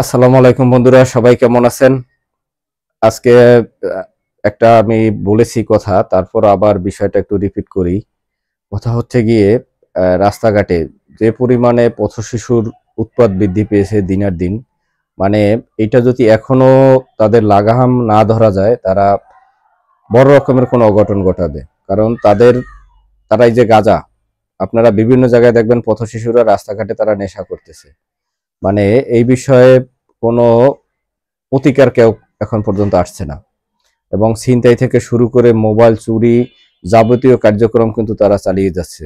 আসসালামু আলাইকুম বন্ধুরা, সবাই কেমন আছেন? আজকে একটা আমি বলেছি কথা, তারপর আবার বিষয়টা একটু রিপিট করি। কথা হচ্ছে গিয়ে রাস্তাঘাটে যে পরিমাণে পথশিশুর উৎপাত বৃদ্ধি পেয়েছে দিনের দিন, মানে এটা যদি এখনো তাদের লাগাম না ধরা যায়, তারা বড় রকমের কোনো অঘটন ঘটাবে। কারণ তারা এই যে গাঁজা, আপনারা বিভিন্ন জায়গায় দেখবেন পথশিশুরা রাস্তাঘাটে তারা নেশা করতেছে। মানে এই বিষয়ে কোনো প্রতিকার কেউ এখন পর্যন্ত আসছে না। এবং ছিনতাই থেকে শুরু করে মোবাইল চুরি, যাবতীয় কার্যক্রম কিন্তু তারা চালিয়ে যাচ্ছে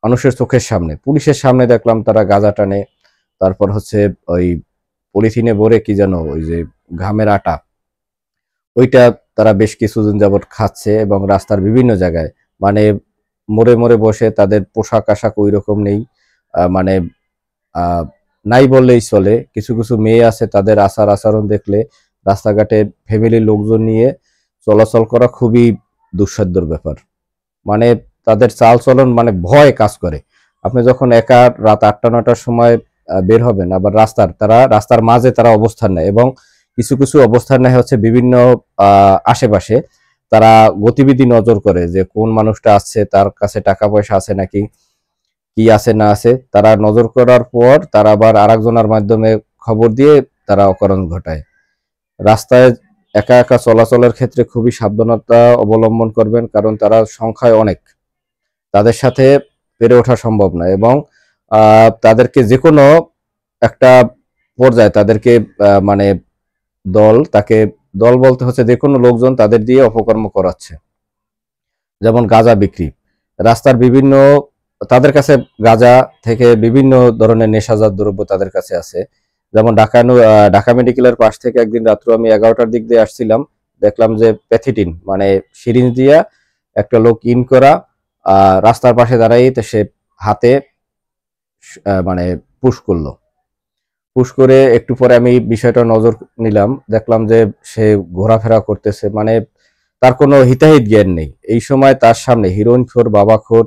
মানুষের চোখের সামনে। পুলিশের সামনে দেখলাম তারা গাঁজা টানে, তারপর হচ্ছে ওই পলিথিনে ভরে কি যেন ওই যে ঘামের আটা, ওইটা তারা বেশ কিছুদিন যাবৎ খাচ্ছে। এবং রাস্তার বিভিন্ন জায়গায়, মানে মোড়ে মোড়ে বসে, তাদের পোশাক আশাক ওই রকম নেই, মানে আহ, নাই বললেই চলে। কিছু কিছু মেয়ে আছে, তাদের আচার আচরণ দেখলে রাস্তাঘাটে ফ্যামিলির লোকজন নিয়ে চলাচল করা খুবই দুঃসাধ্যর ব্যাপার। মানে তাদের চাল চলন, মানে ভয় কাজ করে। আপনি যখন একা রাত ৮টা ৯টার সময় বের হবেন, আবার রাস্তার মাঝে তারা অবস্থান নেয়, এবং কিছু কিছু অবস্থান নেয় হচ্ছে বিভিন্ন আশেপাশে। তারা গতিবিধি নজর করে যে কোন মানুষটা আসছে, তার কাছে টাকা পয়সা আছে নাকি, কি আছে না আছে। তারা নজর করার পর তারা আবার আরেকজনের মাধ্যমে খবর দিয়ে তারা অকারণ ঘটায়। রাস্তায় একা একা চলাচলের ক্ষেত্রে খুবই সাবধানতা অবলম্বন করবেন, কারণ তারা সংখ্যায় অনেক। তাদের সাথে পেরে ওঠা সম্ভব না। এবং তাদেরকে যে কোনো একটা পর্যায়ে তাদেরকে মানে তাকে দল বলতে হচ্ছে যে কোনো লোকজন তাদের দিয়ে অপকর্ম করাচ্ছে। যেমন গাঁজা বিক্রি, রাস্তার বিভিন্ন, তাদের কাছে গাঁজা থেকে বিভিন্ন ধরনের নেশাজাত দ্রব্য তাদের কাছে আছে। যেমন ঢাকা মেডিকেলের পাশ থেকে একদিন রাত্র আমি 11টার দিক দিয়ে আসছিলাম, দেখলাম যে প্যাথিটিন, মানে সিরিঞ্জ দিয়া একটা লোক ইন করা, রাস্তার পাশে দাঁড়াই তো সে হাতে মানে পুশ করলো। পুশ করে একটু পরে আমি বিষয়টা নজর নিলাম, দেখলাম যে সে ঘোরাফেরা করতেছে, মানে তার কোনো হিতাহিত জ্ঞান নেই। এই সময় তার সামনে হিরোইন খোর, বাবা খোর,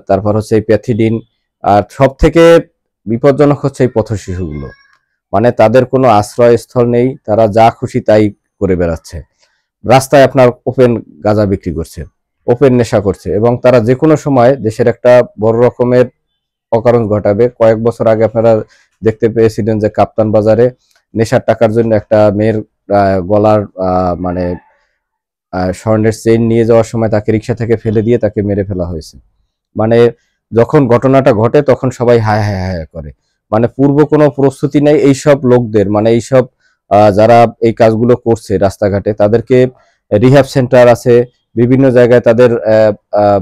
তারপর হচ্ছে এই প্যাথিডিন, আর সব থেকে বিপজ্জনক হচ্ছে এই পথ শিশুগুলো। মানে তাদের কোনো আশ্রয়স্থল নেই, তারা যা খুশি তাই করে বেড়াচ্ছে। রাস্তায় আপনার ওপেন গাঁজা বিক্রি করছে, ওপেন নেশা করছে, এবং তারা যে কোনো সময় দেশের একটা বড় রকমের অকারণ ঘটাবে। কয়েক বছর আগে আপনারা দেখতে পেয়েছিলেন যে কাপ্তান বাজারে নেশার টাকার জন্য একটা মেয়ের গলার মানে স্বর্ণের চেইন নিয়ে যাওয়ার সময় তাকে রিক্সা থেকে ফেলে দিয়ে তাকে মেরে ফেলা হয়েছে। মানে যখন ঘটনাটা ঘটে তখন সবাই হায় হায় হায় করে। মানে পূর্ব কোনো প্রস্তুতি নেই এইসব লোকদের, মানে এইসব যারা এই কাজগুলো করছে রাস্তাঘাটে, তাদেরকে রিহ্যাব সেন্টার আছে, বিভিন্ন জায়গায় তাদের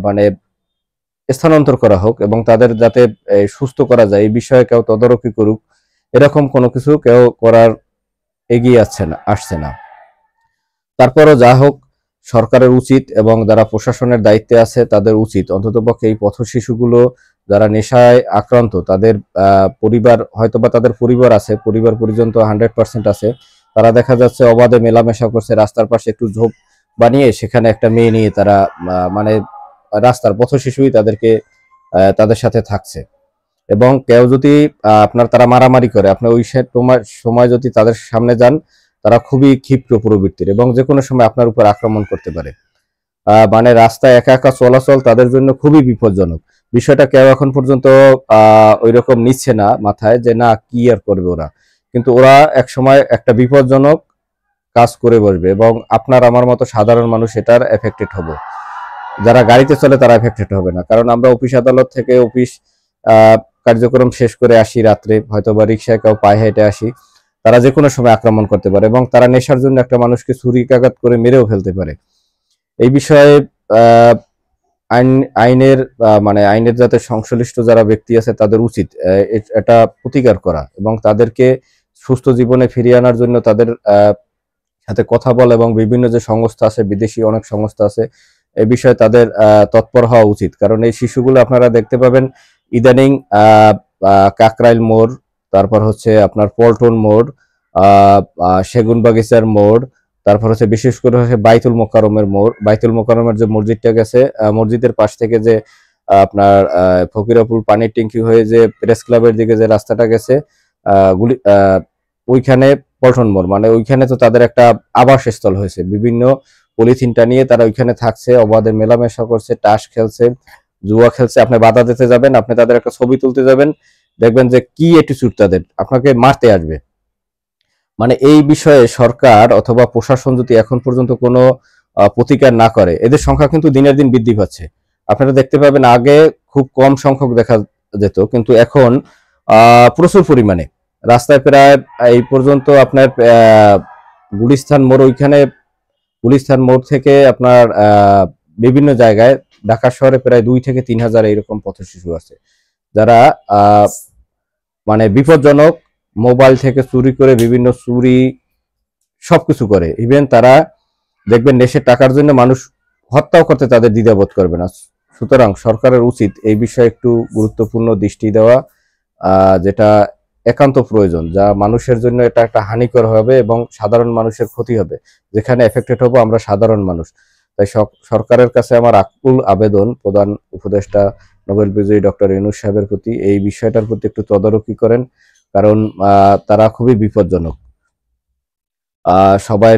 মানে স্থানান্তর করা হোক, এবং তাদের যাতে সুস্থ করা যায় এই বিষয়ে কেউ তদারকি করুক। এরকম কোনো কিছু কেউ করার এগিয়ে আসছে না। তারপরও যা হোক, সরকারের উচিত এবং যারা প্রশাসনের দায়িত্বে আছে তাদের উচিত অন্ততপক্ষে এই পথ শিশুগুলো যারা নেশায় আক্রান্ত, তাদের পরিবার, হয়তোবা তাদের পরিবার আছে, পরিবার পর্যন্ত 100% আছে, তারা দেখা যাচ্ছে অবাধে মেলামেশা করছে, রাস্তার পাশে একটু ঝোপ বানিয়ে সেখানে একটা মেয়ে নিয়ে তারা মানে রাস্তার পথ শিশুই তাদের সাথে থাকছে। এবং কেউ যদি তারা মারামারি করে, আপনি ওই সময় যদি তাদের সামনে যান, তারা খুবই ক্ষিপ্র প্রবৃত্তির এবং যে কোনো সময় আপনার উপর আক্রমণ করতে পারে। মানে রাস্তায় একা একা চলাচল তাদের জন্য খুবই বিপজ্জনক। বিষয়টা কেউ এখন পর্যন্ত ওই রকম নিচ্ছে না মাথায়, যে না কি আর করবে ওরা, কিন্তু ওরা এক সময় একটা বিপজ্জনক কাজ করে বসবে, এবং আপনার আমার মতো সাধারণ মানুষ এটার এফেক্টেড হবো। যারা গাড়িতে চলে তারা এফেক্টেড হবে না, কারণ আমরা অফিস আদালত থেকে অফিস কার্যক্রম শেষ করে আসি রাত্রে, হয়তো বা রিক্সায় কেউ পায়ে হেঁটে আসি, তারা যে কোনো সময় আক্রমণ করতে পারে, এবং তারা নেশার জন্য একটা মানুষকে ছুরিকাঘাত করে মেরেও ফেলতে পারে। এই বিষয়ে আহ আইন আইনের মানে আইনের যাতে সংশ্লিষ্ট যারা ব্যক্তি আছে তাদের উচিত এটা প্রতিকার করা, এবং তাদেরকে সুস্থ জীবনে ফিরিয়ে আনার জন্য তাদের সাথে কথা বলা, এবং বিভিন্ন যে সংস্থা আছে, বিদেশি অনেক সংস্থা আছে, এই বিষয়ে তাদের তৎপর হওয়া উচিত। কারণ এই শিশুগুলো আপনারা দেখতে পাবেন ইদানিং কাকরাইল মোড়, তারপর হচ্ছে আপনার পল্টন মোড়, সেগুন বাগিচার মোড়, তারপর হচ্ছে বিশেষ করে হচ্ছে বাইতুল মোকাররমের মোড়, বাইতুল মোকাররমের যে মসজিদটা গেছে, মসজিদের পাশ থেকে যে আপনার ফকিরাপুল পানির ট্যাঙ্কি হয়ে যে প্রেস ক্লাবের দিকে যে রাস্তাটা গেছে, গুলি ওইখানে পল্টন মোড়, মানে ওইখানে তো তাদের একটা আবাসস্থল হয়েছে, বিভিন্ন পলিথিনটা নিয়ে তারা ওইখানে থাকছে, অবাধে মেলামেশা করছে, তাস খেলছে, জুয়া খেলছে। আপনি বাধা দিতে যাবেন, আপনি তাদের একটা ছবি তুলতে যাবেন, দেখবেন যে কি অ্যাটিটিউড তাদের, আপনাকে মারতে আসবে। মানে এই বিষয়ে সরকার অথবা প্রশাসন যদি এখন পর্যন্ত কোনো প্রতিকার না করে, এদের সংখ্যা কিন্তু দিনের দিন বৃদ্ধি পাচ্ছে। আপনারা দেখতে পাবেন আগে খুব কম সংখ্যক দেখা যেত, কিন্তু এখন প্রচুর পরিমাণে রাস্তায় প্রায় এই পর্যন্ত আপনার গুলিস্তান মোড়, ওইখানে গুলিস্তান মোড় থেকে আপনার বিভিন্ন জায়গায় ঢাকা শহরে প্রায় 2 থেকে 3 হাজার এইরকম পথ শিশু আছে, যারা মানে বিপজ্জনক, মোবাইল থেকে চুরি করে, বিভিন্ন চুরি সবকিছু করে। ইভেন তারা দেখবেন দেশের টাকার জন্য মানুষ হত্যাও করতে তাদের দ্বিধাবোধ করবে না। সুতরাং সরকারের উচিত এই বিষয়ে একটু গুরুত্বপূর্ণ দৃষ্টি দেওয়া, যেটা একান্ত প্রয়োজন, যা মানুষের জন্য এটা একটা হানিকর হবে এবং সাধারণ মানুষের ক্ষতি হবে। যেখানে এফেক্টেড হবো আমরা সাধারণ মানুষ। তাই সরকারের কাছে আমার আকুল আবেদন, প্রধান উপদেষ্টা নোবেল বিজয়ী ডক্টর ইউনূস সাহেবের প্রতি, এই বিষয়টার প্রতি একটু তদারকি করেন, কারণ তারা খুবই বিপজ্জনক। সবাই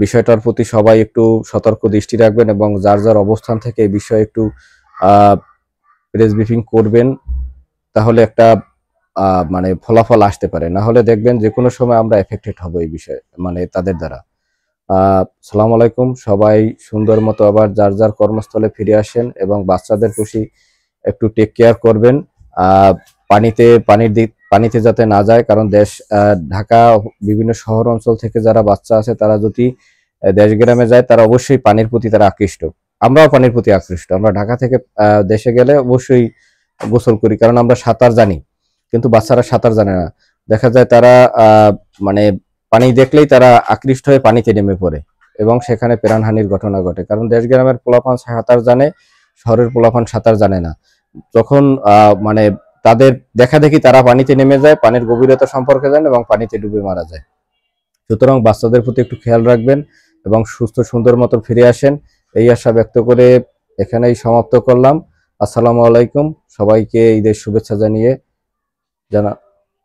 বিষয়টার প্রতি সবাই একটু সতর্ক দৃষ্টি রাখবেন এবং যার যার অবস্থান থেকে এই বিষয়ে একটু প্রেস ব্রিফিং করবেন, তাহলে একটা মানে ফলাফল আসতে পারে। না হলে দেখবেন যে কোনো সময় আমরা এফেক্টেড হব এই বিষয়ে, মানে তাদের দ্বারা। সালাম আলাইকুম। সবাই সুন্দর মতো আবার যার যার কর্মস্থলে ফিরে আসেন এবং বাচ্চাদের প্রতি একটু টেক কেয়ার করবেন। পানিতে যাতে না যায়, কারণ ঢাকা বিভিন্ন শহর অঞ্চল থেকে যারা বাচ্চা আছে তারা যদি দেশ গ্রামে যায়, তারা অবশ্যই পানির প্রতি তারা আকৃষ্ট। আমরাও পানির প্রতি আকৃষ্ট। আমরা ঢাকা থেকে দেশে গেলে অবশ্যই গোসল করি, কারণ আমরা সাঁতার জানি, কিন্তু বাচ্চারা সাঁতার জানে না। দেখা যায় তারা মানে পানি দেখলেই তারা আকৃষ্ট হয়ে পানিতে নেমে পড়ে এবং সেখানে প্রাণহানির ঘটনা ঘটে, কারণ দেশ গ্রামের পোলাপান সাঁতার জানে, শহরের পোলাপান সাঁতার জানে না। যখন মানে তাদের দেখা দেখি তারা পানিতে নেমে যায়, পানির গভীরতা সম্পর্কে জানে এবং পানিতে ডুবে মারা যায়। সুতরাং বাচ্চাদের প্রতি একটু খেয়াল রাখবেন এবং সুস্থ সুন্দর মতো ফিরে আসেন, এই আশা ব্যক্ত করে এখানেই সমাপ্ত করলাম। আসসালামু আলাইকুম। সবাইকে ঈদের শুভেচ্ছা জানা